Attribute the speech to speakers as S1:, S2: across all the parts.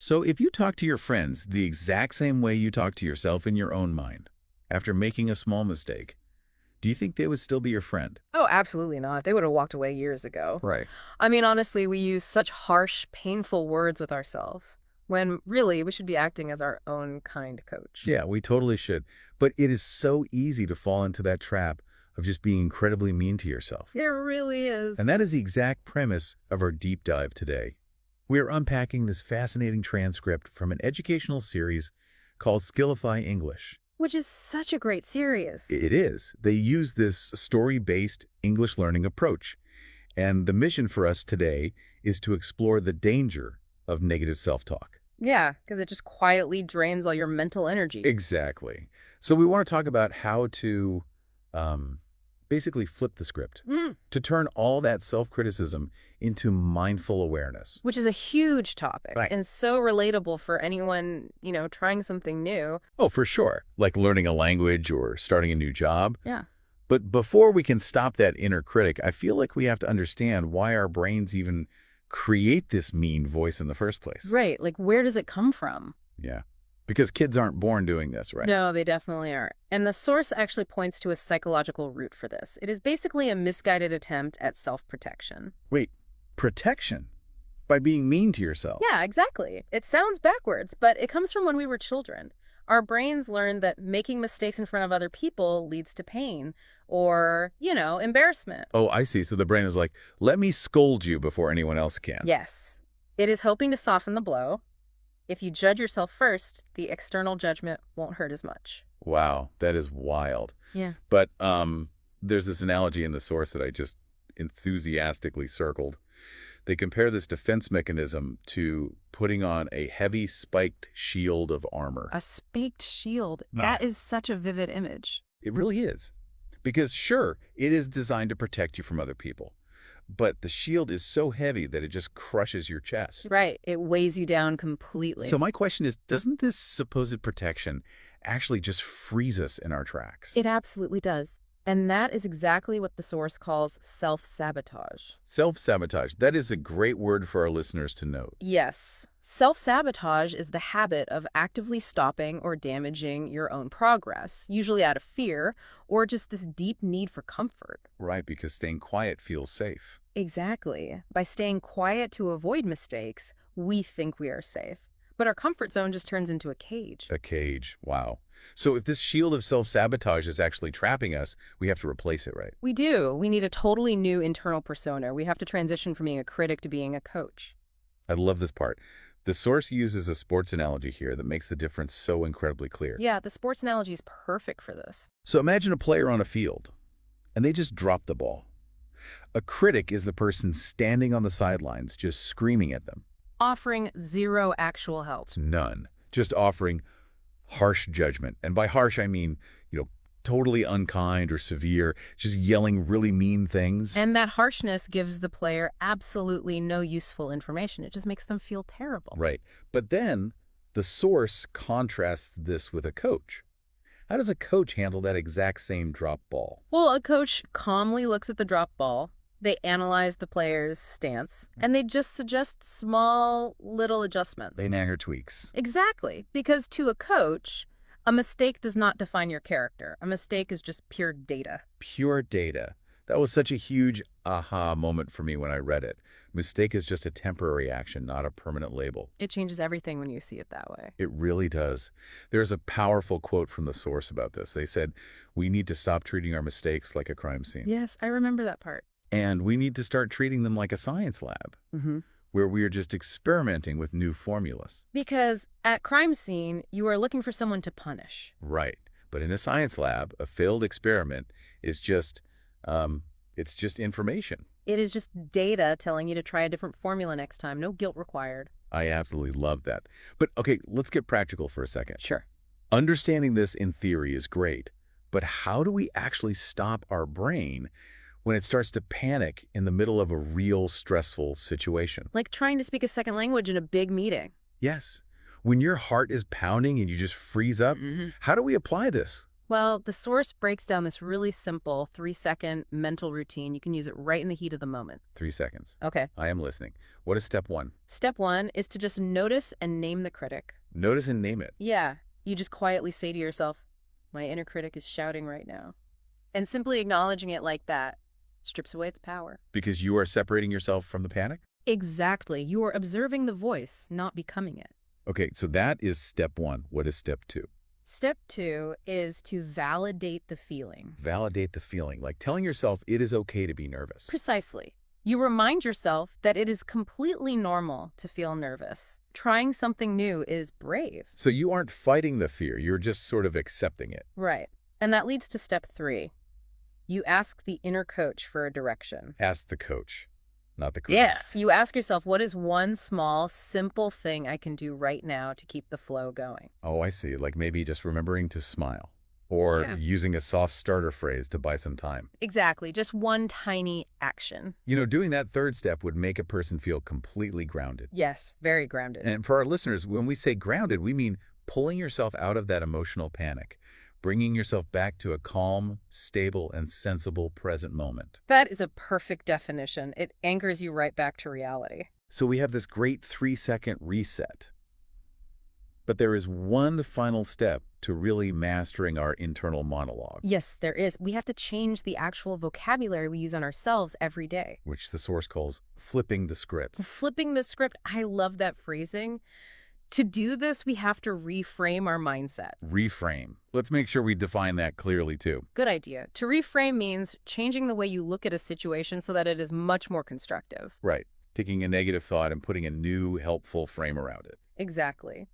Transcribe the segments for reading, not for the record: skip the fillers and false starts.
S1: So if you talk to your friends the exact same way you talk to yourself in your own mind, after making a small mistake, do you think they would still be your friend?
S2: Oh, absolutely not. They would have walked away years ago.
S1: Right.
S2: I mean, honestly, we use such harsh, painful words with ourselves, when really we should be acting as our own kind coach.
S1: Yeah, we totally should. But it is so easy to fall into that trap of just being incredibly mean to yourself.
S2: It really is.
S1: And that is the exact premise of our deep dive today. We are unpacking this fascinating transcript from an educational series called Skillify English.
S2: Which is such a great series.
S1: It is. They use this story-based English learning approach. And the mission for us today is to explore the danger of negative self-talk.
S2: Yeah, because it just quietly drains all your mental energy.
S1: Exactly. So we want to talk about how to basically flip the script, to turn all that self-criticism into mindful awareness.
S2: Which is a huge topic
S1: Right.
S2: and so relatable for anyone, trying something new.
S1: Oh, for sure. Like learning a language or starting a new job.
S2: Yeah.
S1: But before we can stop that inner critic, I feel like we have to understand why our brains even create this mean voice in the first place.
S2: Right. Like, where does it come from?
S1: Yeah. Because kids aren't born doing this, right?
S2: No, they definitely aren't. And the source actually points to a psychological root for this. It is basically a misguided attempt at self-protection.
S1: Wait, protection? By being mean to yourself?
S2: Yeah, exactly. It sounds backwards, but it comes from when we were children. Our brains learned that making mistakes in front of other people leads to pain or, embarrassment.
S1: Oh, I see. So the brain is like, let me scold you before anyone else can.
S2: Yes. It is hoping to soften the blow. If you judge yourself first, the external judgment won't hurt as much.
S1: Wow, that is wild.
S2: Yeah.
S1: But there's this analogy in the source that I just enthusiastically circled. They compare this defense mechanism to putting on a heavy spiked shield of armor.
S2: A spiked shield.
S1: No.
S2: That is such a vivid image.
S1: It really is. Because sure, it is designed to protect you from other people. But the shield is so heavy that it just crushes your chest.
S2: Right. It weighs you down completely.
S1: So my question is, doesn't this supposed protection actually just freeze us in our tracks?
S2: It absolutely does. And that is exactly what the source calls self-sabotage.
S1: Self-sabotage. That is a great word for our listeners to note.
S2: Yes. Self-sabotage is the habit of actively stopping or damaging your own progress, usually out of fear or just this deep need for comfort.
S1: Right, because staying quiet feels safe.
S2: Exactly. By staying quiet to avoid mistakes, we think we are safe. But our comfort zone just turns into a cage.
S1: A cage. Wow. So if this shield of self-sabotage is actually trapping us, we have to replace it, right?
S2: We do. We need a totally new internal persona. We have to transition from being a critic to being a coach.
S1: I love this part. The source uses a sports analogy here that makes the difference so incredibly clear.
S2: Yeah, the sports analogy is perfect for this.
S1: So imagine a player on a field, and they just drop the ball. A critic is the person standing on the sidelines just screaming at them.
S2: Offering zero actual help.
S1: None. Just offering harsh judgment. And by harsh, I mean, totally unkind or severe, just yelling really mean things.
S2: And that harshness gives the player absolutely no useful information. It just makes them feel terrible.
S1: Right. But then the source contrasts this with a coach. How does a coach handle that exact same drop ball?
S2: Well, a coach calmly looks at the drop ball. They analyze the player's stance, and they just suggest small, little adjustments.
S1: They nag or tweaks.
S2: Exactly. Because to a coach, a mistake does not define your character. A mistake is just pure data.
S1: Pure data. That was such a huge aha moment for me when I read it. Mistake is just a temporary action, not a permanent label.
S2: It changes everything when you see it that way.
S1: It really does. There's a powerful quote from the source about this. They said, we need to stop treating our mistakes like a crime scene.
S2: Yes, I remember that part.
S1: And we need to start treating them like a science lab, where we are just experimenting with new formulas.
S2: Because at crime scene, you are looking for someone to punish.
S1: Right. But in a science lab, a failed experiment is just, it's just information.
S2: It is just data telling you to try a different formula next time. No guilt required.
S1: I absolutely love that. But okay, let's get practical for a second.
S2: Sure.
S1: Understanding this in theory is great, but how do we actually stop our brain when it starts to panic in the middle of a real stressful situation?
S2: Like trying to speak a second language in a big meeting.
S1: Yes. When your heart is pounding and you just freeze up, how do we apply this?
S2: Well, the source breaks down this really simple 3-second mental routine. You can use it right in the heat of the moment.
S1: 3 seconds.
S2: Okay.
S1: I am listening. What is step one?
S2: Step one is to just notice and name the critic.
S1: Notice and name it.
S2: Yeah, you just quietly say to yourself, my inner critic is shouting right now. And simply acknowledging it like that strips away its power.
S1: Because you are separating yourself from the panic?
S2: Exactly. You are observing the voice, not becoming it.
S1: Okay, so that is step one. What is step two?
S2: Step two is to validate the feeling.
S1: Validate the feeling, like telling yourself it is okay to be nervous.
S2: Precisely. You remind yourself that it is completely normal to feel nervous. Trying something new is brave.
S1: So you aren't fighting the fear, you're just sort of accepting it.
S2: Right. And that leads to step three. You ask the inner coach for a direction.
S1: Ask the coach, not the critic.
S2: Yes. You ask yourself, what is one small, simple thing I can do right now to keep the flow going?
S1: Oh, I see. Like maybe just remembering to smile. Or
S2: Yeah.
S1: using a soft starter phrase to buy some time.
S2: Exactly. Just one tiny action.
S1: Doing that third step would make a person feel completely grounded.
S2: Yes. Very grounded.
S1: And for our listeners, when we say grounded, we mean pulling yourself out of that emotional panic, bringing yourself back to a calm, stable, and sensible present moment.
S2: That is a perfect definition. It anchors you right back to reality.
S1: So we have this great 3-second reset. But there is one final step to really mastering our internal monologue,
S2: Yes, there is. We have to change the actual vocabulary we use on ourselves every day.
S1: which the source calls flipping the script.
S2: Flipping the script, I love that phrasing. To do this, we have to reframe our mindset.
S1: Reframe. Let's make sure we define that clearly, too.
S2: Good idea. To reframe means changing the way you look at a situation so that it is much more constructive.
S1: Right. Taking a negative thought and putting a new, helpful frame around it.
S2: Exactly.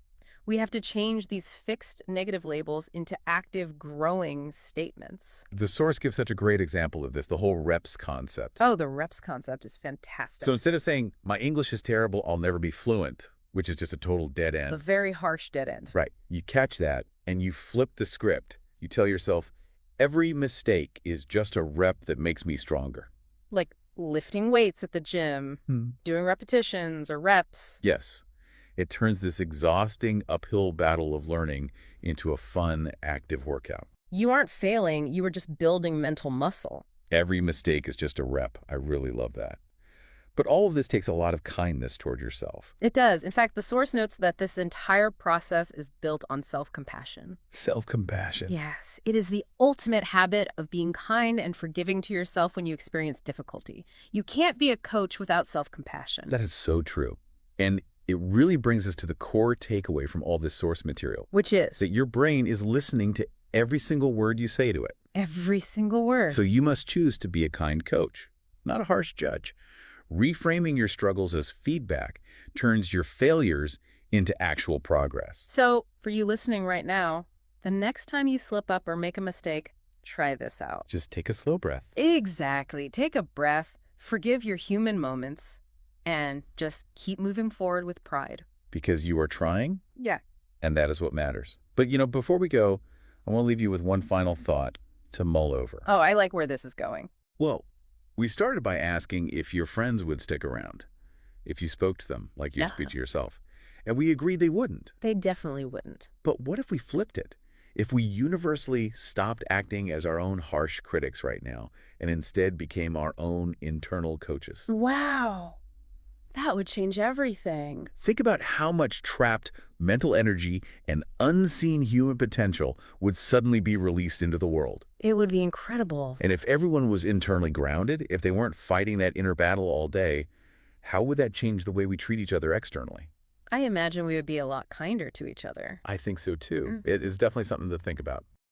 S2: We have to change these fixed negative labels into active, growing statements.
S1: The source gives such a great example of this, the whole reps concept.
S2: Oh, the reps concept is fantastic.
S1: So instead of saying, my English is terrible, I'll never be fluent, which is just a total dead
S2: The
S1: end.
S2: very harsh dead end.
S1: Right. You catch that and you flip the script. You tell yourself, every mistake is just a rep that makes me stronger.
S2: Like lifting weights at the gym, doing repetitions or reps.
S1: Yes. It turns this exhausting uphill battle of learning into a fun, active workout.
S2: You aren't failing, you are just building mental muscle.
S1: Every mistake is just a rep. I really love that. But all of this takes a lot of kindness toward yourself.
S2: It does. In fact, the source notes that this entire process is built on self-compassion.
S1: Self-compassion.
S2: Yes, it is the ultimate habit of being kind and forgiving to yourself when you experience difficulty. You can't be a coach without self-compassion.
S1: That is so true. And it really brings us to the core takeaway from all this source material,
S2: Which is
S1: that your brain is listening to every single word you say to it.
S2: every single word.
S1: So you must choose to be a kind coach, not a harsh judge. Reframing your struggles as feedback turns your failures into actual progress.
S2: So, for you listening right now, the next time you slip up or make a mistake, try this out.
S1: Just take a slow breath.
S2: Exactly. Take a breath, forgive your human moments, and just keep moving forward with pride.
S1: Because you are trying,
S2: Yeah.
S1: and that is what matters. But, before we go, I want to leave you with one final thought to mull over.
S2: Oh, I like where this is going.
S1: Well, we started by asking if your friends would stick around, if you spoke to them like you speak to yourself. And we agreed they wouldn't.
S2: They definitely wouldn't.
S1: But what if we flipped it? If we universally stopped acting as our own harsh critics right now and instead became our own internal coaches?
S2: Wow. That would change everything.
S1: Think about how much trapped mental energy and unseen human potential would suddenly be released into the world.
S2: It would be incredible.
S1: And if everyone was internally grounded, if they weren't fighting that inner battle all day, how would that change the way we treat each other externally?
S2: I imagine we would be a lot kinder to each other.
S1: I think so too. It is definitely something to think about.